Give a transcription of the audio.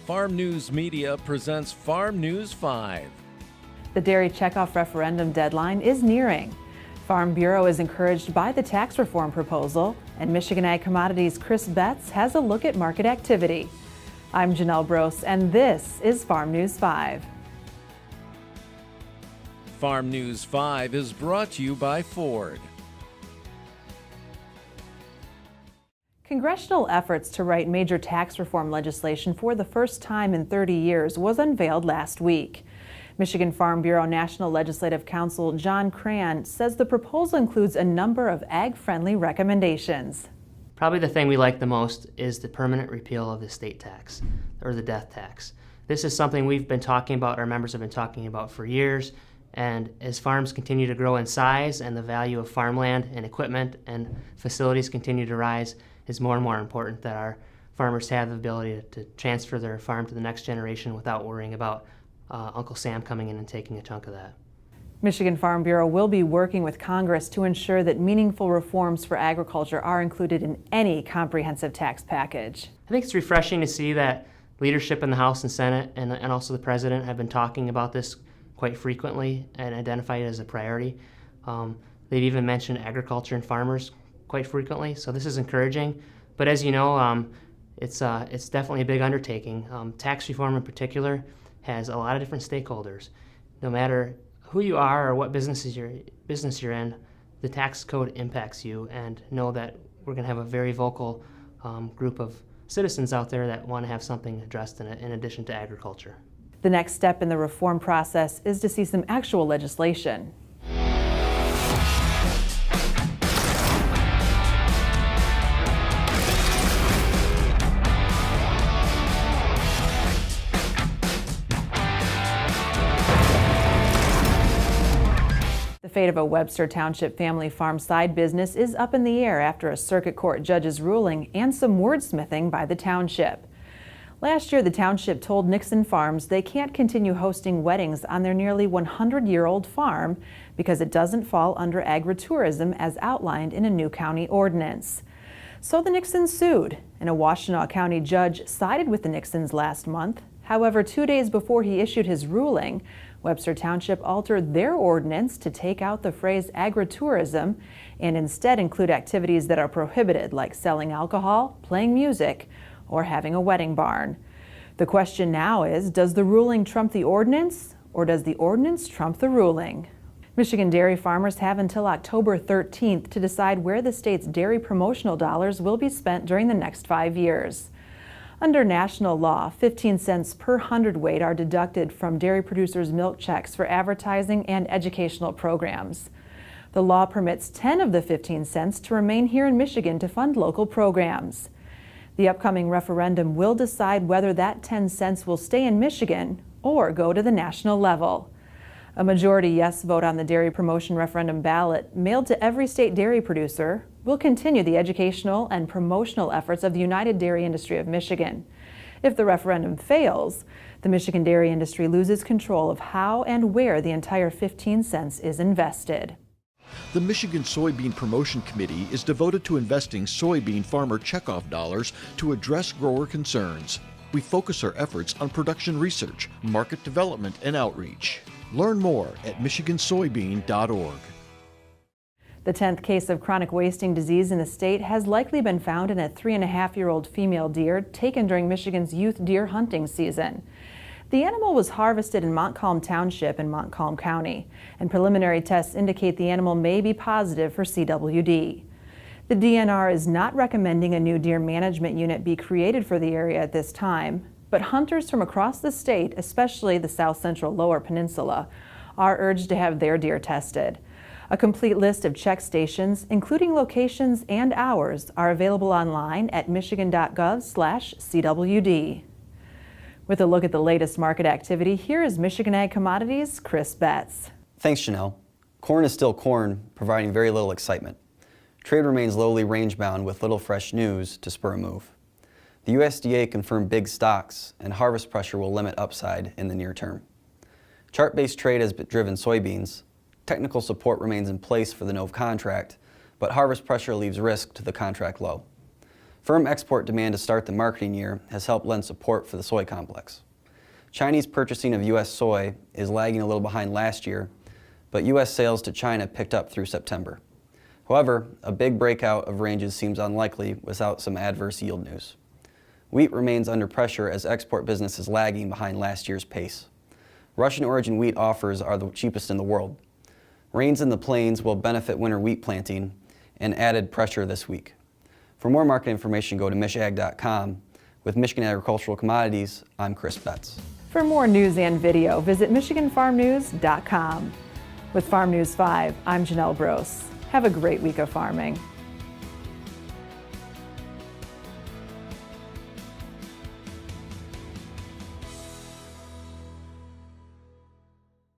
Farm News Media presents Farm News 5. The dairy checkoff referendum deadline is nearing. Farm Bureau is encouraged by the tax reform proposal, and Michigan Ag Commodities' Chris Betz has a look at market activity. I'm Janelle Brose, and this is Farm News 5. Farm News 5 is brought to you by Ford. Congressional efforts to write major tax reform legislation for the first time in 30 years was unveiled last week. Michigan Farm Bureau National Legislative Counsel John Cran says the proposal includes a number of ag-friendly recommendations. Probably the thing we like the most is the permanent repeal of the state tax, or the death tax. This is something we've been talking about, our members have been talking about for years, and as farms continue to grow in size and the value of farmland and equipment and facilities continue to rise, it's more and more important that our farmers have the ability to transfer their farm to the next generation without worrying about Uncle Sam coming in and taking a chunk of that. Michigan Farm Bureau will be working with Congress to ensure that meaningful reforms for agriculture are included in any comprehensive tax package. I think it's refreshing to see that leadership in the House and Senate and also the President have been talking about this quite frequently and identified it as a priority. They've even mentioned agriculture and farmers quite frequently, so this is encouraging. But as you know, it's definitely a big undertaking. Tax reform in particular has a lot of different stakeholders. No matter who you are or what business you're in, the tax code impacts you, and know that we're going to have a very vocal group of citizens out there that want to have something addressed in addition to agriculture. The next step in the reform process is to see some actual legislation. The fate of a Webster Township family farm side business is up in the air after a circuit court judge's ruling and some wordsmithing by the township. Last year, the township told Nixon Farms they can't continue hosting weddings on their nearly 100-year-old farm because it doesn't fall under agritourism as outlined in a new county ordinance. So the Nixons sued, and a Washtenaw County judge sided with the Nixons last month. However, 2 days before he issued his ruling, Webster Township altered their ordinance to take out the phrase agritourism and instead include activities that are prohibited, like selling alcohol, playing music, or having a wedding barn. The question now is, does the ruling trump the ordinance, or does the ordinance trump the ruling? Michigan dairy farmers have until October 13th to decide where the state's dairy promotional dollars will be spent during the next 5 years. Under national law, 15 cents per hundredweight are deducted from dairy producers' milk checks for advertising and educational programs. The law permits 10 of the 15 cents to remain here in Michigan to fund local programs. The upcoming referendum will decide whether that 10 cents will stay in Michigan or go to the national level. A majority yes vote on the dairy promotion referendum ballot, mailed to every state dairy producer, will continue the educational and promotional efforts of the United Dairy Industry of Michigan. If the referendum fails, the Michigan dairy industry loses control of how and where the entire 15 cents is invested. The Michigan Soybean Promotion Committee is devoted to investing soybean farmer checkoff dollars to address grower concerns. We focus our efforts on production research, market development, and outreach. Learn more at michigansoybean.org. The 10th case of chronic wasting disease in the state has likely been found in a 3.5-year-old female deer taken during Michigan's youth deer hunting season. The animal was harvested in Montcalm Township in Montcalm County, and preliminary tests indicate the animal may be positive for CWD. The DNR is not recommending a new deer management unit be created for the area at this time, but hunters from across the state, especially the South Central Lower Peninsula, are urged to have their deer tested. A complete list of check stations, including locations and hours, are available online at michigan.gov/CWD. With a look at the latest market activity, here is Michigan Ag Commodities' Chris Betz. Thanks, Janelle. Corn is still corn, providing very little excitement. Trade remains lowly range-bound with little fresh news to spur a move. The USDA confirmed big stocks, and harvest pressure will limit upside in the near term. Chart-based trade has driven soybeans. Technical support remains in place for the NOVE contract, but harvest pressure leaves risk to the contract low. Firm export demand to start the marketing year has helped lend support for the soy complex. Chinese purchasing of U.S. soy is lagging a little behind last year, but U.S. sales to China picked up through September. However, a big breakout of ranges seems unlikely without some adverse yield news. Wheat remains under pressure as export business is lagging behind last year's pace. Russian origin wheat offers are the cheapest in the world. Rains in the plains will benefit winter wheat planting and added pressure this week. For more market information, go to michag.com. With Michigan Agricultural Commodities, I'm Chris Betz. For more news and video, visit michiganfarmnews.com. With Farm News 5, I'm Janelle Brose. Have a great week of farming.